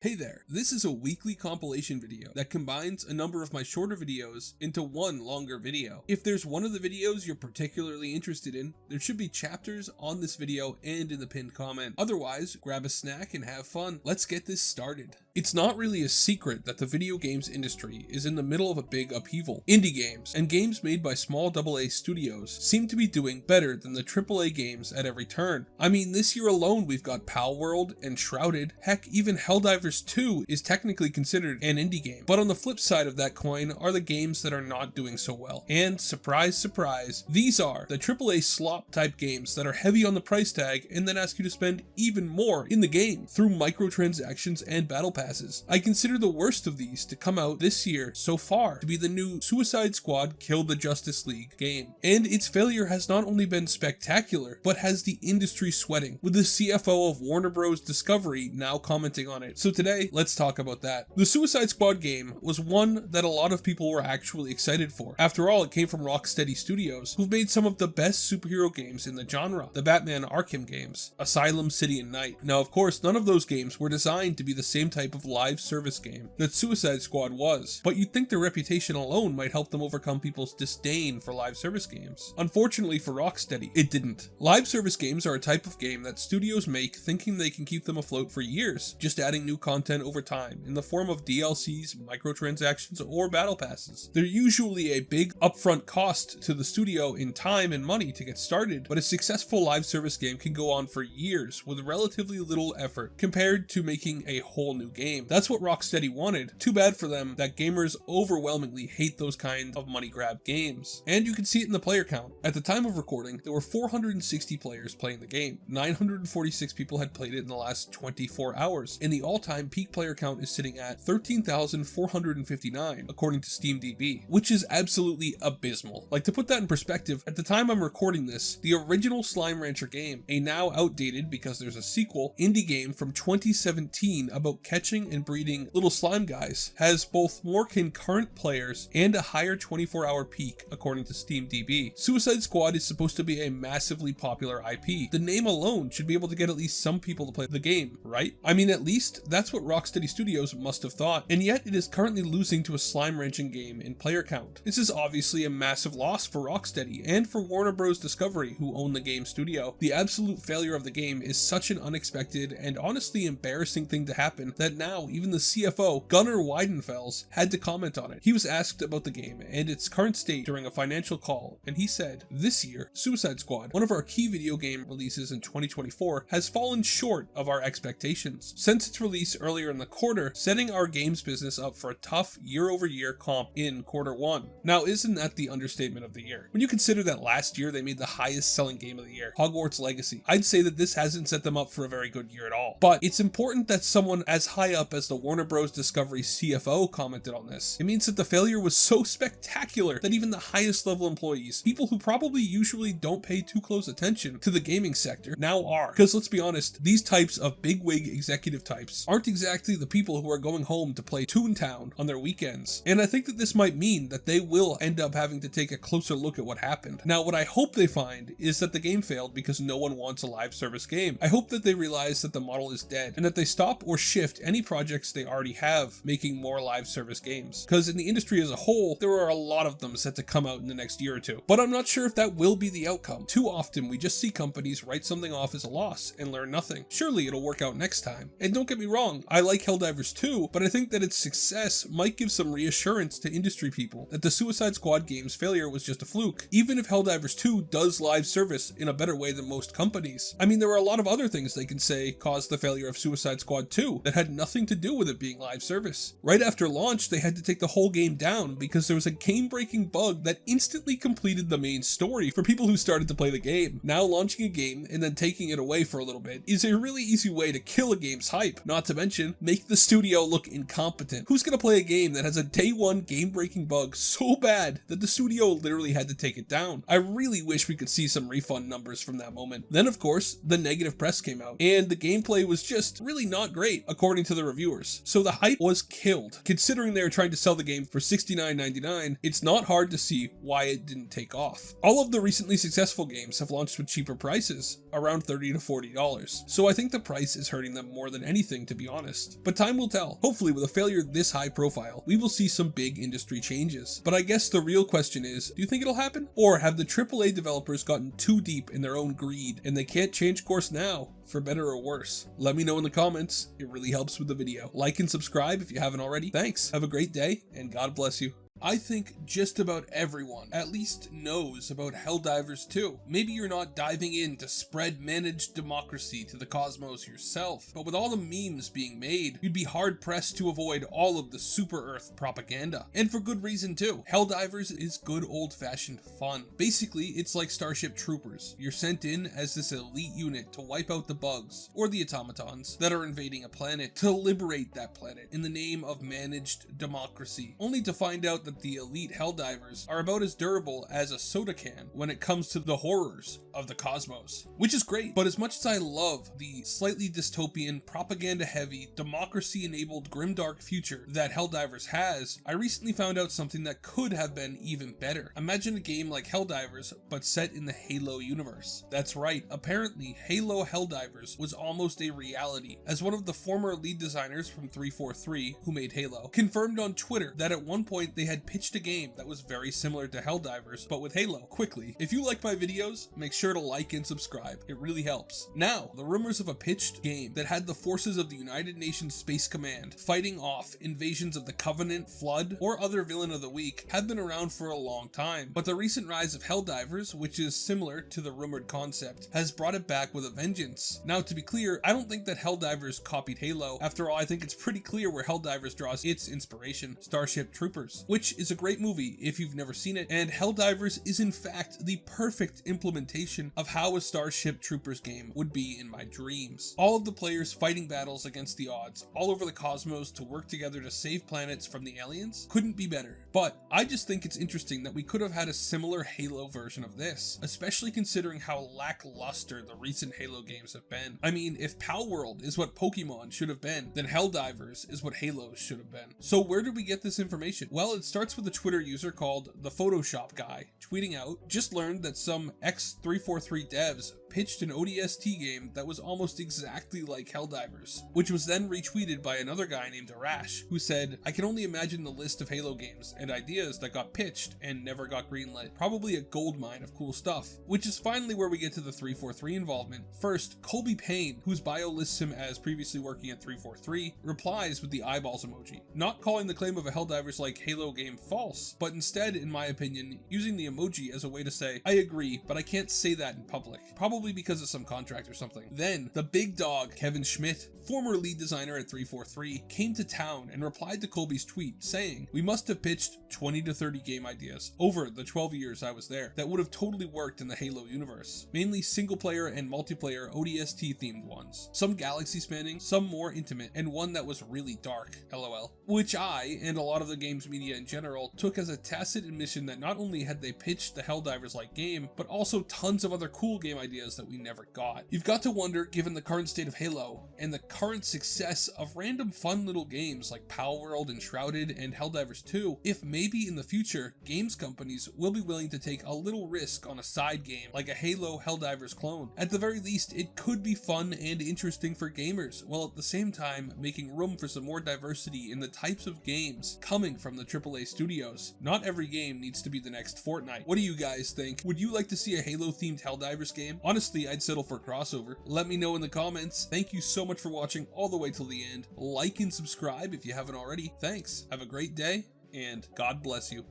Hey there, this is a weekly compilation video that combines a number of my shorter videos into one longer video. If there's one of the videos you're particularly interested in, there should be chapters on this video and in the pinned comment. Otherwise, grab a snack and have fun. Let's get this started. It's not really a secret that the video games industry is in the middle of a big upheaval. Indie games and games made by small AA studios seem to be doing better than the AAA games at every turn. I mean, this year alone we've got Palworld and Shrouded, heck, even Helldivers 2 is technically considered an indie game. But on the flip side of that coin are the games that are not doing so well. And surprise, surprise, these are the AAA slop type games that are heavy on the price tag and then ask you to spend even more in the game through microtransactions and battle passes. I consider the worst of these to come out this year so far to be the new Suicide Squad Kill the Justice League game. And its failure has not only been spectacular, but has the industry sweating, with the CFO of Warner Bros. Discovery now commenting on it. So today, let's talk about that. The Suicide Squad game was one that a lot of people were actually excited for. After all, it came from Rocksteady Studios, who've made some of the best superhero games in the genre, the Batman Arkham games, Asylum, City and Night. Now, of course, none of those games were designed to be the same type of live service game that Suicide Squad was, but you'd think their reputation alone might help them overcome people's disdain for live service games. Unfortunately for Rocksteady, it didn't. Live service games are a type of game that studios make thinking they can keep them afloat for years, just adding new content over time in the form of DLCs, microtransactions, or battle passes. They're usually a big upfront cost to the studio in time and money to get started, but a successful live service game can go on for years with relatively little effort compared to making a whole new game. That's what Rocksteady wanted. Too bad for them that gamers overwhelmingly hate those kinds of money grab games. And you can see it in the player count. At the time of recording, there were 460 players playing the game. 946 people had played it in the last 24 hours, and the all-time peak player count is sitting at 13,459 according to SteamDB, which is absolutely abysmal. Like, to put that in perspective, at the time I'm recording this, the original Slime Rancher game, a now outdated because there's a sequel, indie game from 2017 about catching and breeding little slime guys, has both more concurrent players and a higher 24-hour peak according to SteamDB. Suicide Squad is supposed to be a massively popular IP. The name alone should be able to get at least some people to play the game, right? I mean, at least that's what Rocksteady Studios must have thought, and yet it is currently losing to a slime ranching game in player count. This is obviously a massive loss for Rocksteady and for Warner Bros. Discovery, who own the game studio. The absolute failure of the game is such an unexpected and honestly embarrassing thing to happen that now even the CFO, Gunnar Weidenfels, had to comment on it. He was asked about the game and its current state during a financial call, and he said, "This year, Suicide Squad, one of our key video game releases in 2024, has fallen short of our expectations since its release earlier in the quarter, setting our games business up for a tough year-over-year comp in Q1. Now, isn't that the understatement of the year? When you consider that last year they made the highest selling game of the year, Hogwarts Legacy, I'd say that this hasn't set them up for a very good year at all. But it's important that someone as high up as the Warner Bros. Discovery CFO commented on this. It means that the failure was so spectacular that even the highest level employees, people who probably usually don't pay too close attention to the gaming sector, now are. Because let's be honest, these types of bigwig executive types aren't exactly the people who are going home to play Toontown on their weekends. And I think that this might mean that they will end up having to take a closer look at what happened. Now, what I hope they find is that the game failed because no one wants a live service game. I hope that they realize that the model is dead and that they stop or shift any projects they already have making more live service games. Because in the industry as a whole, there are a lot of them set to come out in the next year or two. But I'm not sure if that will be the outcome. Too often, we just see companies write something off as a loss and learn nothing. Surely it'll work out next time. And don't get me wrong, I like Helldivers 2, but I think that its success might give some reassurance to industry people that the Suicide Squad game's failure was just a fluke, even if Helldivers 2 does live service in a better way than most companies. I mean, there are a lot of other things they can say caused the failure of Suicide Squad 2 that had nothing to do with it being live service. Right after launch, they had to take the whole game down because there was a game-breaking bug that instantly completed the main story for people who started to play the game. Now launching a game and then taking it away for a little bit is a really easy way to kill a game's hype, not to mention make the studio look incompetent. Who's gonna play a game that has a day one game-breaking bug so bad that the studio literally had to take it down? I really wish we could see some refund numbers from that moment. Then of course, the negative press came out, and the gameplay was just really not great according to the the reviewers. So the hype was killed. Considering they were trying to sell the game for $69.99, it's not hard to see why it didn't take off. All of the recently successful games have launched with cheaper prices, around $30 to $40. So I think the price is hurting them more than anything, to be honest. But time will tell. Hopefully with a failure this high profile, we will see some big industry changes. But I guess the real question is, do you think it'll happen? Or have the AAA developers gotten too deep in their own greed and they can't change course now, for better or worse? Let me know in the comments. It really helps with the video. Like and subscribe if you haven't already. Thanks. Have a great day and God bless you. I think just about everyone at least knows about Helldivers 2. Maybe you're not diving in to spread managed democracy to the cosmos yourself, but with all the memes being made, you'd be hard pressed to avoid all of the Super Earth propaganda. And for good reason too. Helldivers is good old-fashioned fun. Basically, it's like Starship Troopers. You're sent in as this elite unit to wipe out the bugs, or the automatons, that are invading a planet, to liberate that planet in the name of managed democracy, only to find out that the elite Helldivers are about as durable as a soda can when it comes to the horrors of the cosmos. Which is great, but as much as I love the slightly dystopian, propaganda-heavy, democracy-enabled grimdark future that Helldivers has, I recently found out something that could have been even better. Imagine a game like Helldivers, but set in the Halo universe. That's right, apparently Halo Helldivers was almost a reality, as one of the former lead designers from 343, who made Halo, confirmed on Twitter that at one point they had pitched a game that was very similar to Helldivers, but with Halo. Quickly, if you like my videos, make sure to like and subscribe. It really helps. Now, the rumors of a pitched game that had the forces of the United Nations Space Command fighting off invasions of the Covenant, Flood, or other villain of the week have been around for a long time, but the recent rise of Helldivers, which is similar to the rumored concept, has brought it back with a vengeance. Now, to be clear, I don't think that Helldivers copied Halo. After all, I think it's pretty clear where Helldivers draws its inspiration: Starship Troopers, which is a great movie if you've never seen it, and Helldivers is in fact the perfect implementation of how a Starship Troopers game would be in my dreams. All of the players fighting battles against the odds all over the cosmos to work together to save planets from the aliens couldn't be better. But I just think it's interesting that we could have had a similar Halo version of this, especially considering how lackluster the recent Halo games have been. I mean, if Palworld is what Pokemon should have been, then Helldivers is what Halo should have been. So where did we get this information? Well, it starts with a Twitter user called the Photoshop Guy, tweeting out, "Just learned that some X343 devs pitched an ODST game that was almost exactly like Helldivers," which was then retweeted by another guy named Arash, who said, "I can only imagine the list of Halo games and ideas that got pitched and never got greenlit. Probably a goldmine of cool stuff." Which is finally where we get to the 343 involvement. First, Colby Payne, whose bio lists him as previously working at 343, replies with the eyeballs emoji, not calling the claim of a Helldivers-like Halo game false, but instead, in my opinion, using the emoji as a way to say, "I agree, but I can't say that in public. Probably because of some contract or something." Then, the big dog, Kevin Schmidt, former lead designer at 343, came to town and replied to Colby's tweet saying, "We must have pitched 20 to 30 game ideas over the 12 years I was there that would have totally worked in the Halo universe. Mainly single player and multiplayer ODST themed ones. Some galaxy spanning, some more intimate, and one that was really dark, lol." Which I, and a lot of the games media in general, took as a tacit admission that not only had they pitched the Helldivers-like game, but also tons of other cool game ideas that we never got. You've got to wonder, given the current state of Halo, and the current success of random fun little games like Palworld and Shrouded and Helldivers 2, if maybe in the future, games companies will be willing to take a little risk on a side game like a Halo Helldivers clone. At the very least, it could be fun and interesting for gamers, while at the same time making room for some more diversity in the types of games coming from the AAA studios. Not every game needs to be the next Fortnite. What do you guys think? Would you like to see a Halo-themed Helldivers game? Honestly, I'd settle for a crossover. Let me know in the comments. Thank you so much for watching all the way till the end. Like and subscribe if you haven't already. Thanks. Have a great day, and God bless you.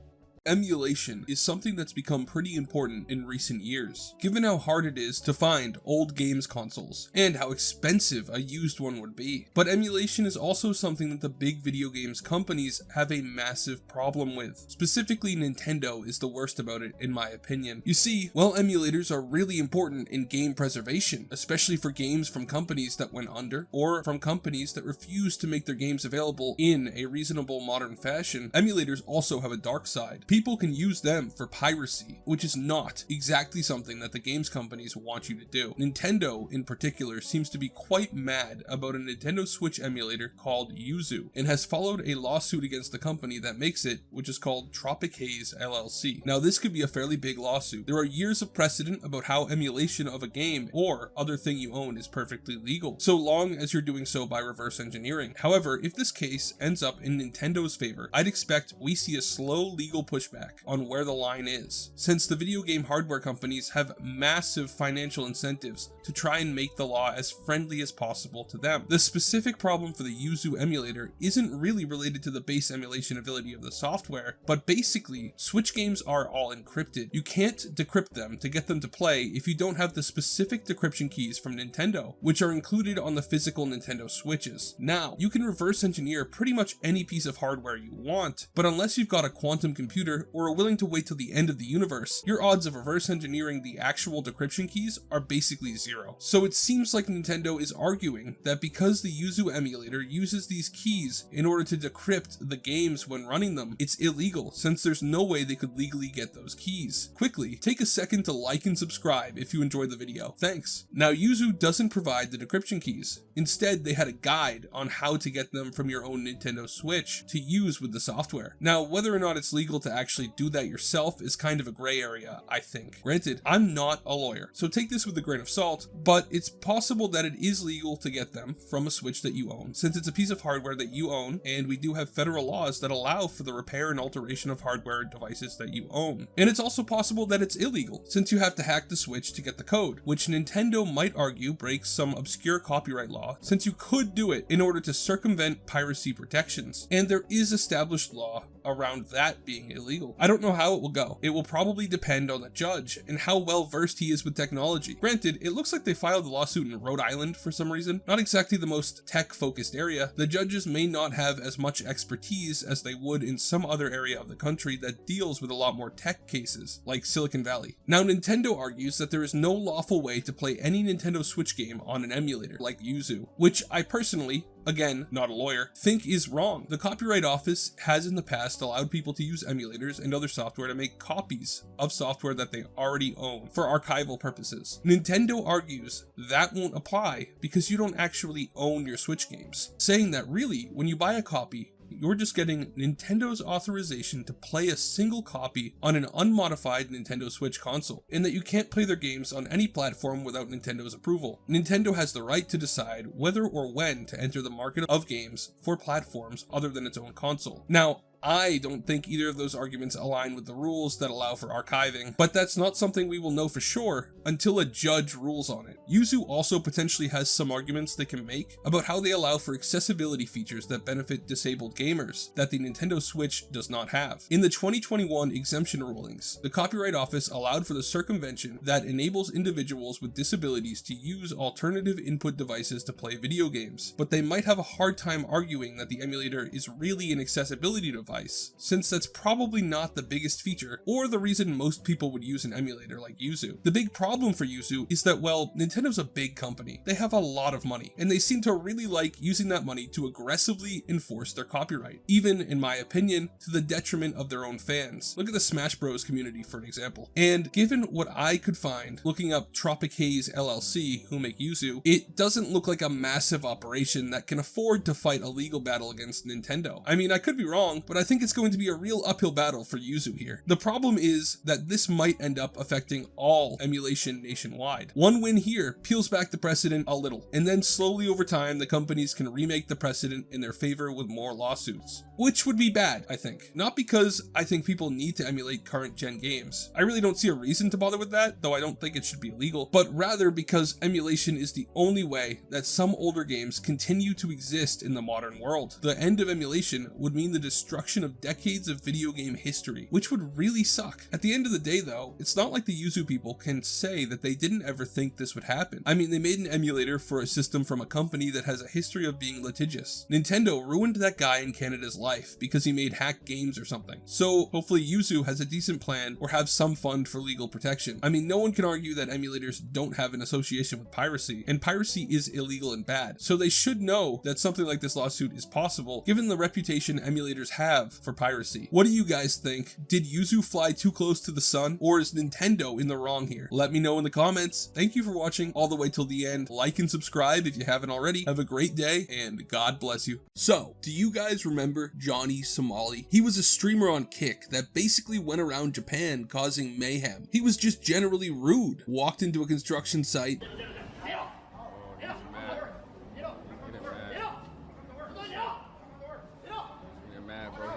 Emulation is something that's become pretty important in recent years, given how hard it is to find old games consoles, and how expensive a used one would be. But emulation is also something that the big video games companies have a massive problem with. Specifically, Nintendo is the worst about it, in my opinion. You see, while emulators are really important in game preservation, especially for games from companies that went under, or from companies that refuse to make their games available in a reasonable modern fashion, emulators also have a dark side. people can use them for piracy, which is not exactly something that the games companies want you to do. Nintendo, in particular, seems to be quite mad about a Nintendo Switch emulator called Yuzu, and has followed a lawsuit against the company that makes it, which is called Tropic Haze LLC. Now, this could be a fairly big lawsuit. There are years of precedent about how emulation of a game or other thing you own is perfectly legal, so long as you're doing so by reverse engineering. However, if this case ends up in Nintendo's favor, I'd expect we see a slow legal pushback on where the line is, since the video game hardware companies have massive financial incentives to try and make the law as friendly as possible to them. The specific problem for the Yuzu emulator isn't really related to the base emulation ability of the software, but basically, Switch games are all encrypted. You can't decrypt them to get them to play if you don't have the specific decryption keys from Nintendo, which are included on the physical Nintendo Switches. Now, you can reverse engineer pretty much any piece of hardware you want, but unless you've got a quantum computer or are willing to wait till the end of the universe, your odds of reverse engineering the actual decryption keys are basically zero. So it seems like Nintendo is arguing that because the Yuzu emulator uses these keys in order to decrypt the games when running them, it's illegal, since there's no way they could legally get those keys. Quickly, take a second to like and subscribe if you enjoyed the video. Thanks. Now, Yuzu doesn't provide the decryption keys. Instead, they had a guide on how to get them from your own Nintendo Switch to use with the software. Now, whether or not it's legal to actually do that yourself is kind of a gray area, I think. Granted, I'm not a lawyer, so take this with a grain of salt, but it's possible that it is legal to get them from a Switch that you own, since it's a piece of hardware that you own, and we do have federal laws that allow for the repair and alteration of hardware devices that you own. And it's also possible that it's illegal, since you have to hack the Switch to get the code, which Nintendo might argue breaks some obscure copyright law, since you could do it in order to circumvent piracy protections. And there is established law around that being illegal. I don't know how it will go. It will probably depend on the judge and how well versed he is with technology. Granted, it looks like they filed the lawsuit in Rhode Island for some reason. Not exactly the most tech-focused area. The judges may not have as much expertise as they would in some other area of the country that deals with a lot more tech cases, like Silicon Valley. Now, Nintendo argues that there is no lawful way to play any Nintendo Switch game on an emulator like Yuzu, which I personally, again, not a lawyer, think is wrong. The Copyright Office has in the past allowed people to use emulators and other software to make copies of software that they already own for archival purposes. Nintendo argues that won't apply because you don't actually own your Switch games, saying that really, when you buy a copy, you're just getting Nintendo's authorization to play a single copy on an unmodified Nintendo Switch console, and that you can't play their games on any platform without Nintendo's approval. Nintendo has the right to decide whether or when to enter the market of games for platforms other than its own console. Now, I don't think either of those arguments align with the rules that allow for archiving, but that's not something we will know for sure until a judge rules on it. Yuzu also potentially has some arguments they can make about how they allow for accessibility features that benefit disabled gamers that the Nintendo Switch does not have. In the 2021 exemption rulings, the Copyright Office allowed for the circumvention that enables individuals with disabilities to use alternative input devices to play video games, but they might have a hard time arguing that the emulator is really an accessibility device, since that's probably not the biggest feature or the reason most people would use an emulator like Yuzu. The big problem for Yuzu is that, well, Nintendo's a big company. They have a lot of money, and they seem to really like using that money to aggressively enforce their copyright, even, in my opinion, to the detriment of their own fans. Look at the Smash Bros community for an example. And given what I could find looking up Tropic Haze LLC, who make Yuzu, it doesn't look like a massive operation that can afford to fight a legal battle against Nintendo. I mean, I could be wrong, but I think it's going to be a real uphill battle for Yuzu here. The problem is that this might end up affecting all emulation nationwide. One win here peels back the precedent a little, and then slowly over time the companies can remake the precedent in their favor with more lawsuits. Which would be bad, I think. Not because I think people need to emulate current gen games. I really don't see a reason to bother with that, though I don't think it should be illegal, but rather because emulation is the only way that some older games continue to exist in the modern world. The end of emulation would mean the destruction of decades of video game history, which would really suck. At the end of the day though, it's not like the Yuzu people can say that they didn't ever think this would happen. I mean, they made an emulator for a system from a company that has a history of being litigious. Nintendo ruined that guy in Canada's life because he made hacked games or something. So hopefully Yuzu has a decent plan or have some fund for legal protection. I mean, no one can argue that emulators don't have an association with piracy, and piracy is illegal and bad. So they should know that something like this lawsuit is possible, given the reputation emulators have have for piracy. What do you guys think? Did Yuzu fly too close to the sun, or is Nintendo in the wrong here? Let me know in the comments. Thank you for watching all the way till the end. Like and subscribe if you haven't already. Have a great day, and God bless you. So, do you guys remember Johnny Somali? He was a streamer on Kick that basically went around Japan causing mayhem. He was just generally rude. Walked into a construction site,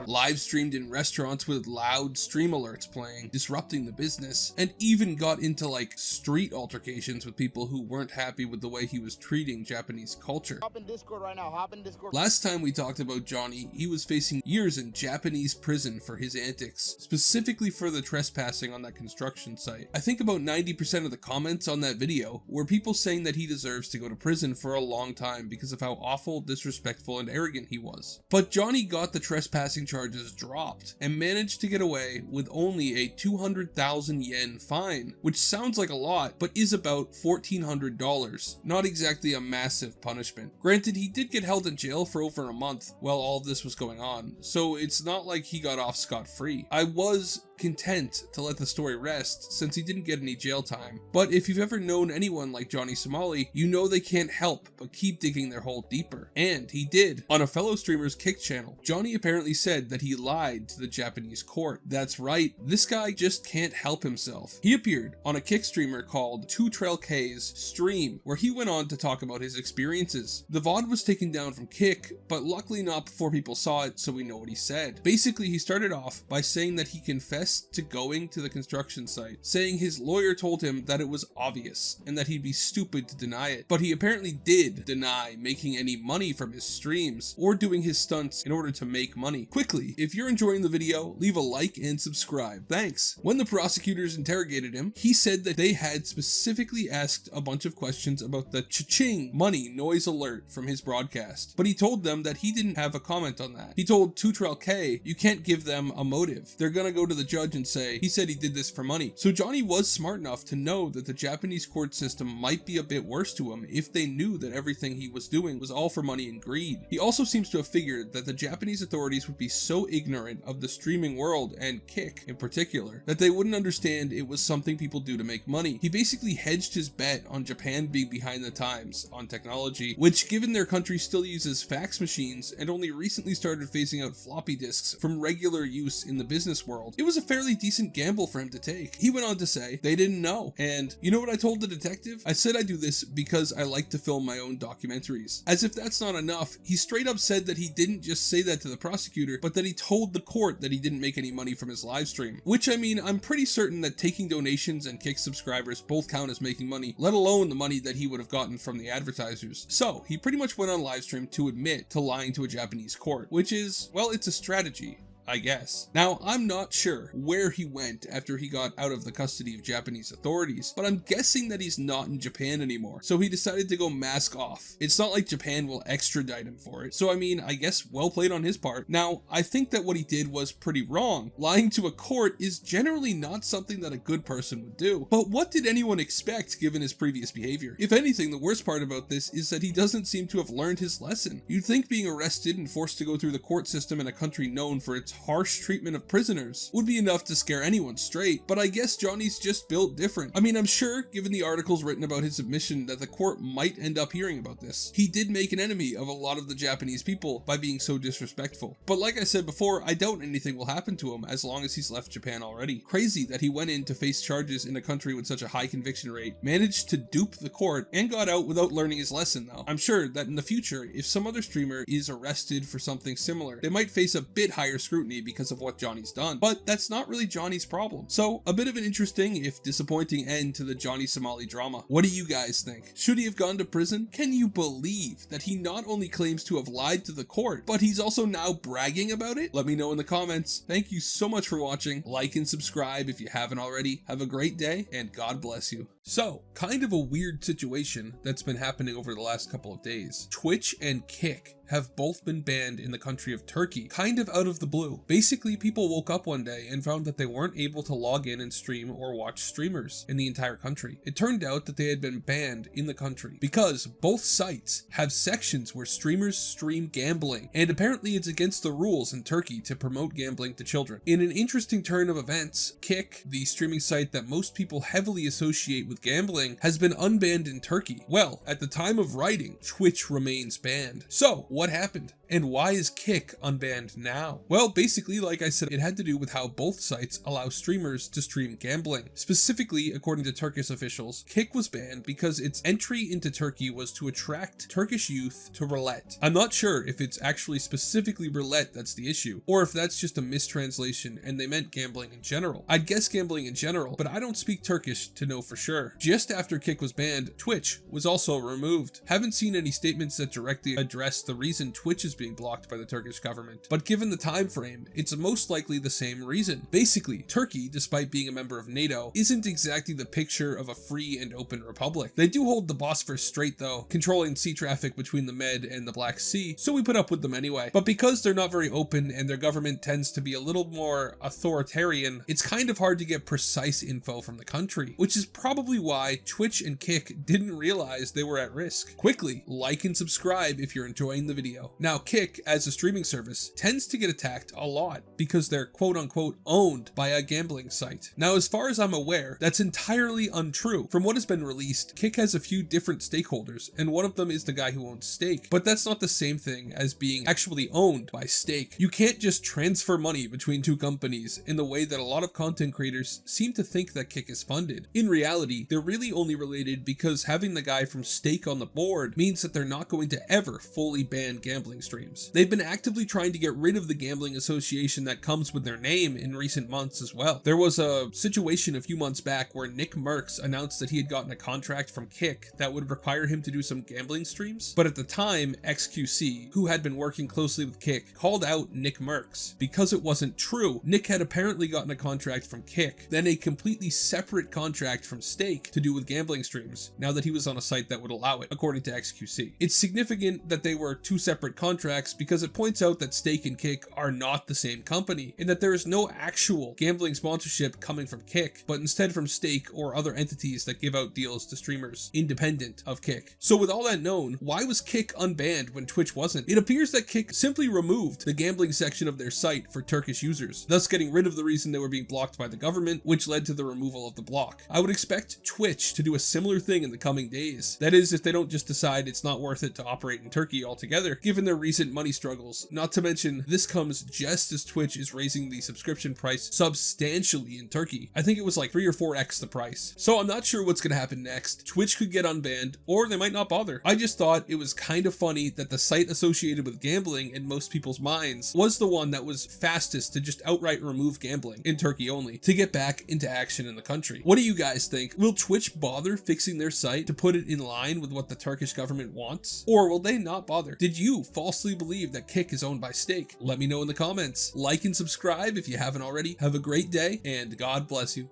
live streamed in restaurants with loud stream alerts playing, disrupting the business, and even got into like street altercations with people who weren't happy with the way he was treating Japanese culture. Hop in Discord right now, hop in Discord. Last time we talked about Johnny, he was facing years in Japanese prison for his antics, specifically for the trespassing on that construction site. I think about 90% of the comments on that video were people saying that he deserves to go to prison for a long time because of how awful, disrespectful, and arrogant he was. But Johnny got the trespassing charges dropped and managed to get away with only a 200,000 yen fine, which sounds like a lot, but is about $1,400. Not exactly a massive punishment. Granted, he did get held in jail for over a month while all of this was going on, so it's not like he got off scot-free. I was content to let the story rest since he didn't get any jail time. But if you've ever known anyone like Johnny Somali, you know they can't help but keep digging their hole deeper. And he did. On a fellow streamer's Kick channel, Johnny apparently said that he lied to the Japanese court. That's right, this guy just can't help himself. He appeared on a Kick streamer called 2TrailK's stream, where he went on to talk about his experiences. The VOD was taken down from Kick, but luckily not before people saw it, so we know what he said. Basically, he started off by saying that he confessed to going to the construction site, saying his lawyer told him that it was obvious and that he'd be stupid to deny it. But he apparently did deny making any money from his streams or doing his stunts in order to make money. Quickly, if you're enjoying the video, leave a like and subscribe. Thanks. When the prosecutors interrogated him, he said that they had specifically asked a bunch of questions about the cha-ching money noise alert from his broadcast, but he told them that he didn't have a comment on that. He told 2TrailK, you can't give them a motive. They're gonna go to the judge and say, he said he did this for money. So Johnny was smart enough to know that the Japanese court system might be a bit worse to him if they knew that everything he was doing was all for money and greed. He also seems to have figured that the Japanese authorities would be so ignorant of the streaming world, and Kick in particular, that they wouldn't understand it was something people do to make money. He basically hedged his bet on Japan being behind the times on technology, which given their country still uses fax machines and only recently started phasing out floppy disks from regular use in the business world, it was a fairly decent gamble for him to take. He went on to say they didn't know. And you know what I told the detective? I said I do this because I like to film my own documentaries. As if that's not enough, he straight up said that he didn't just say that to the prosecutor, but that he told the court that he didn't make any money from his live stream. Which, I mean, I'm pretty certain that taking donations and Kick subscribers both count as making money, let alone the money that he would have gotten from the advertisers. So he pretty much went on live stream to admit to lying to a Japanese court, which is, well, it's a strategy, I guess. Now, I'm not sure where he went after he got out of the custody of Japanese authorities, but I'm guessing that he's not in Japan anymore, so he decided to go mask off. It's not like Japan will extradite him for it, so I mean, I guess well played on his part. Now, I think that what he did was pretty wrong. Lying to a court is generally not something that a good person would do, but what did anyone expect given his previous behavior? If anything, the worst part about this is that he doesn't seem to have learned his lesson. You'd think being arrested and forced to go through the court system in a country known for its harsh treatment of prisoners would be enough to scare anyone straight, but I guess Johnny's just built different. I mean, I'm sure, given the articles written about his submission, that the court might end up hearing about this. He did make an enemy of a lot of the Japanese people by being so disrespectful. But like I said before, I doubt anything will happen to him as long as he's left Japan already. Crazy that he went in to face charges in a country with such a high conviction rate, managed to dupe the court, and got out without learning his lesson though. I'm sure that in the future, if some other streamer is arrested for something similar, they might face a bit higher scrutiny because of what Johnny's done, but that's not really Johnny's problem. So a bit of an interesting, if disappointing, end to the Johnny Somali drama. What do you guys think? Should he have gone to prison? Can you believe that he not only claims to have lied to the court, but he's also now bragging about it? Let me know in the comments. Thank you so much for watching. Like and subscribe if you haven't already. Have a great day, and God bless you. So, kind of a weird situation that's been happening over the last couple of days. Twitch and Kick have both been banned in the country of Turkey, kind of out of the blue. blue. Basically, people woke up one day and found that they weren't able to log in and stream or watch streamers in the entire country. It turned out that they had been banned in the country because both sites have sections where streamers stream gambling, and apparently it's against the rules in Turkey to promote gambling to children. In an interesting turn of events, Kick, the streaming site that most people heavily associate with gambling, has been unbanned in Turkey. Well, at the time of writing, Twitch remains banned. So, what happened? And why is Kick unbanned now? Well, basically, like I said, it had to do with how both sites allow streamers to stream gambling. Specifically, according to Turkish officials, Kick was banned because its entry into Turkey was to attract Turkish youth to roulette. I'm not sure if it's actually specifically roulette that's the issue, or if that's just a mistranslation and they meant gambling in general. I'd guess gambling in general, but I don't speak Turkish to know for sure. Just after Kick was banned, Twitch was also removed. Haven't seen any statements that directly address the reason Twitch is being blocked by the Turkish government, but given the time frame, it's most likely the same reason. Basically, Turkey, despite being a member of NATO, isn't exactly the picture of a free and open republic. They do hold the Bosphorus Strait though, controlling sea traffic between the Med and the Black Sea, so we put up with them anyway. But because they're not very open and their government tends to be a little more authoritarian, it's kind of hard to get precise info from the country, which is probably why Twitch and Kick didn't realize they were at risk. Quickly, like and subscribe if you're enjoying the video. Now, Kick, as a streaming service, tends to get attacked a lot because they're quote-unquote owned by a gambling site. Now, as far as I'm aware, that's entirely untrue. From what has been released, Kick has a few different stakeholders, and one of them is the guy who owns Stake, but that's not the same thing as being actually owned by Stake. You can't just transfer money between two companies in the way that a lot of content creators seem to think that Kick is funded. In reality, they're really only related because having the guy from Stake on the board means that they're not going to ever fully ban gambling streams. They've been actively trying to get rid of the gambling association that comes with their name in recent months as well. There was a situation a few months back where Nick Merckx announced that he had gotten a contract from Kick that would require him to do some gambling streams, but at the time, XQC, who had been working closely with Kick, called out Nick Merckx. Because it wasn't true, Nick had apparently gotten a contract from Kick, then a completely separate contract from Stake to do with gambling streams, now that he was on a site that would allow it, according to XQC. It's significant that they were two separate contracts because it points out that Stake and Kick are not the same company, and that there is no actual gambling sponsorship coming from Kick, but instead from Stake or other entities that give out deals to streamers independent of Kick. So with all that known, why was Kick unbanned when Twitch wasn't? It appears that Kick simply removed the gambling section of their site for Turkish users, thus getting rid of the reason they were being blocked by the government, which led to the removal of the block. I would expect Twitch to do a similar thing in the coming days. That is, if they don't just decide it's not worth it to operate in Turkey altogether, given their recent money struggles. Not to mention, this comes just as Twitch is raising the subscription price substantially in Turkey. I think it was like 3 or 4x the price. So I'm not sure what's gonna happen next. Twitch could get unbanned, or they might not bother. I just thought it was kind of funny that the site associated with gambling in most people's minds was the one that was fastest to just outright remove gambling, in Turkey only, to get back into action in the country. What do you guys think? Will Twitch bother fixing their site to put it in line with what the Turkish government wants? Or will they not bother? Did you falsely believe that Kick is owned by Stake? Let me know in the comments. Like and subscribe if you haven't already. Have a great day, and God bless you.